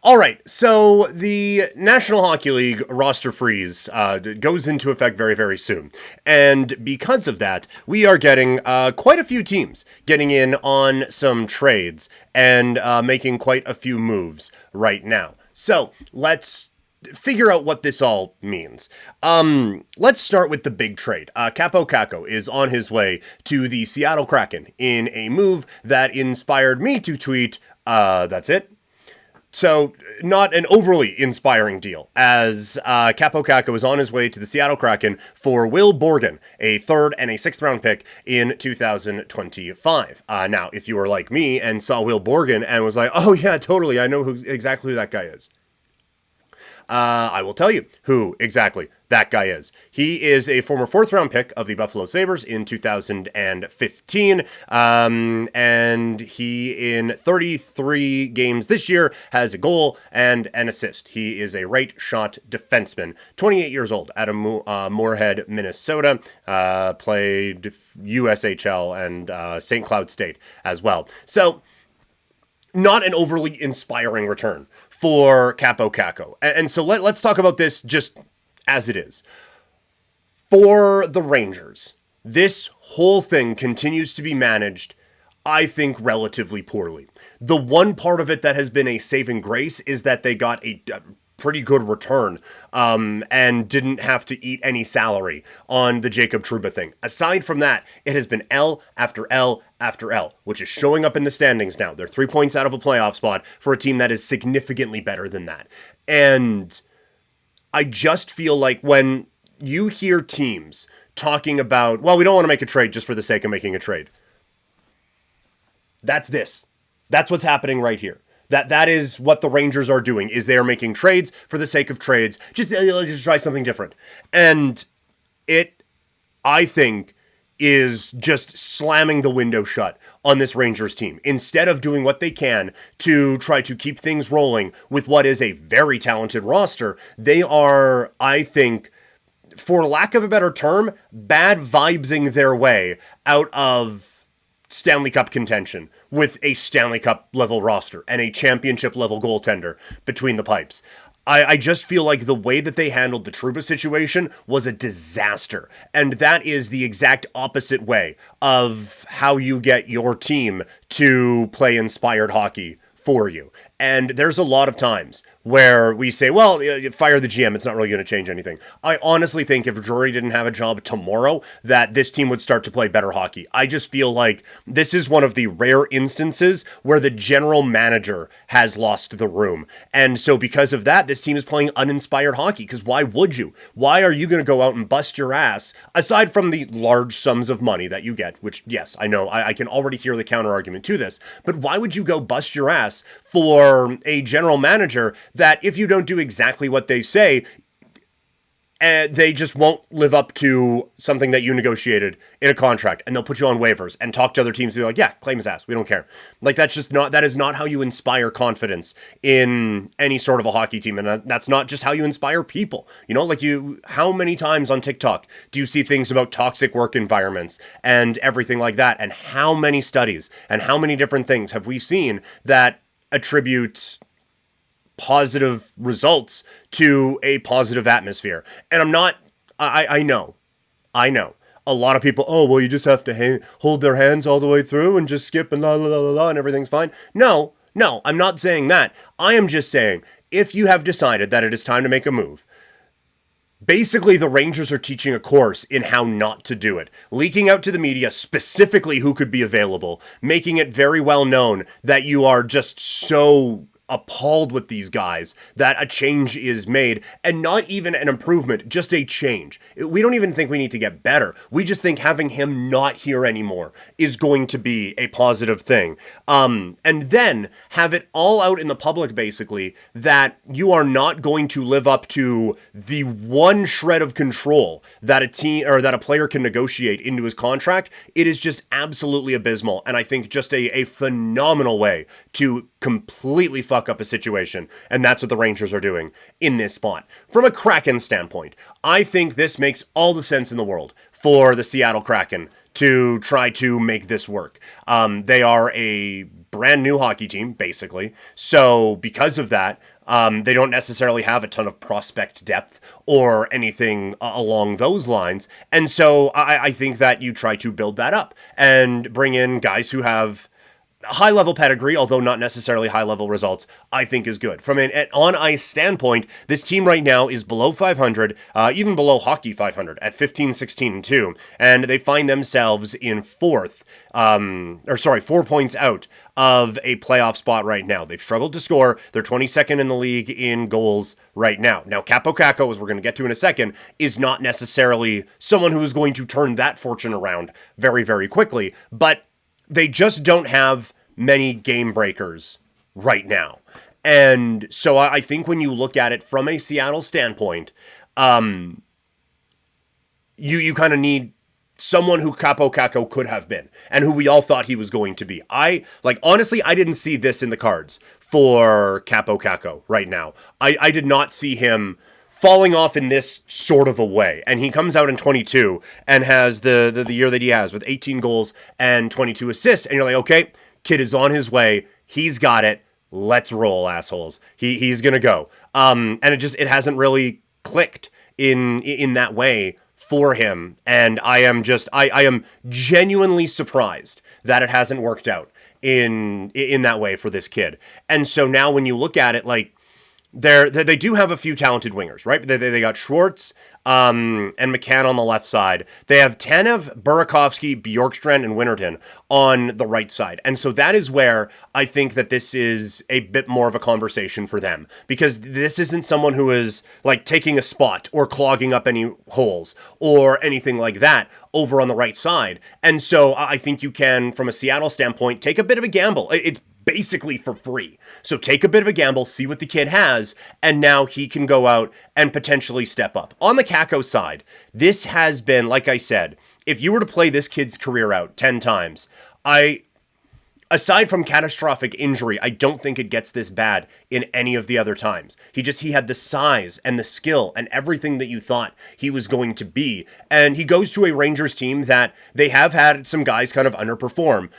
All right, so the National Hockey League roster freeze goes into effect very, very soon. And because of that, we are getting quite a few teams getting in on some trades and making quite a few moves right now. So let's figure out what this all means. Let's start with the big trade. Kaapo Kakko is on his way to the Seattle Kraken in a move that inspired me to tweet, that's it. So, not an overly inspiring deal, as Kaapo Kakko is on his way to the Seattle Kraken for Will Borgen, a third and a sixth round pick in 2025. Now, if you were like me and saw Will Borgen and was like, oh yeah, totally, I know exactly who that guy is. I will tell you who exactly that guy is. He is a former fourth round pick of the Buffalo Sabres in 2015. And he, in 33 games this year, has a goal and an assist. He is a right shot defenseman, 28 years old, out of Moorhead, Minnesota. Played USHL and St. Cloud State as well. So, not an overly inspiring return for Kaapo Kakko. And so let's talk about this just as it is. For the Rangers, this whole thing continues to be managed, I think, relatively poorly. The one part of it that has been a saving grace is that they got a pretty good return and didn't have to eat any salary on the Jacob Trouba thing. Aside from that, it has been L after L after L, which is showing up in the standings now. They're 3 points out of a playoff spot for a team that is significantly better than that. And I just feel like when you hear teams talking about, well, we don't want to make a trade just for the sake of making a trade. That's this. That's what's happening right here. That is what the Rangers are doing, is they are making trades for the sake of trades. Just try something different. And it, I think, is just slamming the window shut on this Rangers team. Instead of doing what they can to try to keep things rolling with what is a very talented roster, they are, I think, for lack of a better term, bad vibesing their way out of Stanley Cup contention with a Stanley Cup level roster and a championship level goaltender between the pipes. I just feel like the way that they handled the Trouba situation was a disaster. And that is the exact opposite way of how you get your team to play inspired hockey for you. And there's a lot of times where we say, well, fire the GM, it's not really going to change anything. I honestly think if Drury didn't have a job tomorrow, that this team would start to play better hockey. I just feel like this is one of the rare instances where the general manager has lost the room. And so because of that, this team is playing uninspired hockey, because why would you? Why are you going to go out and bust your ass, aside from the large sums of money that you get, which, yes, I know, I can already hear the counter argument to this, but why would you go bust your ass for a general manager that if you don't do exactly what they say, they just won't live up to something that you negotiated in a contract, and they'll put you on waivers and talk to other teams and be like, yeah, claim his ass, we don't care. Like, that is not how you inspire confidence in any sort of a hockey team, and that's not just how you inspire people. You know, like, how many times on TikTok do you see things about toxic work environments and everything like that, and how many studies and how many different things have we seen that attribute positive results to a positive atmosphere? And I know a lot of people, oh, well, you just have to hold their hands all the way through and just skip and la la la la la and everything's fine. No, I'm not saying that. I am just saying, if you have decided that it is time to make a move, basically the Rangers are teaching a course in how not to do it, leaking out to the media specifically who could be available, making it very well known that you are just so appalled with these guys that a change is made, and not even an improvement, just a change. We don't even think we need to get better. We just think having him not here anymore is going to be a positive thing. And then have it all out in the public, basically, that you are not going to live up to the one shred of control that a team or that a player can negotiate into his contract. It is just absolutely abysmal, and I think just a phenomenal way to completely fuck up a situation, and that's what the Rangers are doing in this spot. From a Kraken standpoint, I think this makes all the sense in the world for the Seattle Kraken to try to make this work. They are a brand new hockey team, basically, so because of that, They don't necessarily have a ton of prospect depth or anything along those lines. And so I think that you try to build that up and bring in guys who have high level pedigree, although not necessarily high level results, I think is good. From an on ice standpoint, this team right now is below 500, even below hockey 500 at 15, 16, and 2, and they find themselves in 4 points out of a playoff spot right now. They've struggled to score. They're 22nd in the league in goals right now. Now, Kaapo Kakko, as we're going to get to in a second, is not necessarily someone who is going to turn that fortune around very, very quickly, but they just don't have many game breakers right now. And so I think when you look at it from a Seattle standpoint, you kind of need someone who Kaapo Kakko could have been and who we all thought he was going to be. Honestly, I didn't see this in the cards for Kaapo Kakko right now. I did not see him falling off in this sort of a way. And he comes out in 22 and has the year that he has with 18 goals and 22 assists. And you're like, okay, kid is on his way. He's got it. Let's roll, assholes. He's going to go. And it hasn't really clicked in that way for him. And I am genuinely surprised that it hasn't worked out in that way for this kid. And so now when you look at it, like, they do have a few talented wingers, right? They got Schwartz and McCann on the left side. They have Tanev, Burakovsky, Bjorkstrand, and Winterton on the right side. And so that is where I think that this is a bit more of a conversation for them, because this isn't someone who is like taking a spot or clogging up any holes or anything like that over on the right side. And so I think you can, from a Seattle standpoint, take a bit of a gamble. It's basically for free. So take a bit of a gamble, see what the kid has, and now he can go out and potentially step up. On the Kakko side, this has been, like I said, if you were to play this kid's career out 10 times, aside from catastrophic injury, I don't think it gets this bad in any of the other times. He had the size and the skill and everything that you thought he was going to be. And he goes to a Rangers team that they have had some guys kind of underperform.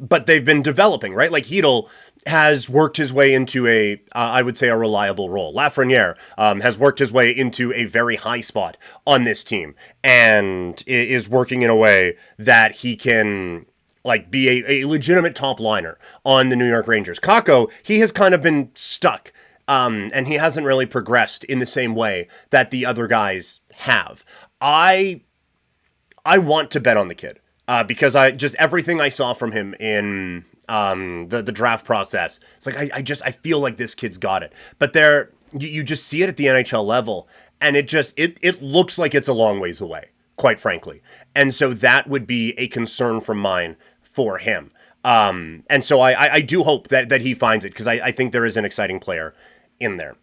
But they've been developing, right? Like Hedl has worked his way into I would say, a reliable role. Lafreniere has worked his way into a very high spot on this team and is working in a way that he can like be a legitimate top liner on the New York Rangers. Kakko, he has kind of been stuck and he hasn't really progressed in the same way that the other guys have. I want to bet on the kid. Because everything I saw from him in the draft process, it's like I feel like this kid's got it. But you just see it at the NHL level, and it looks like it's a long ways away, quite frankly. And so that would be a concern from mine for him. And so I do hope that he finds it, because I think there is an exciting player in there.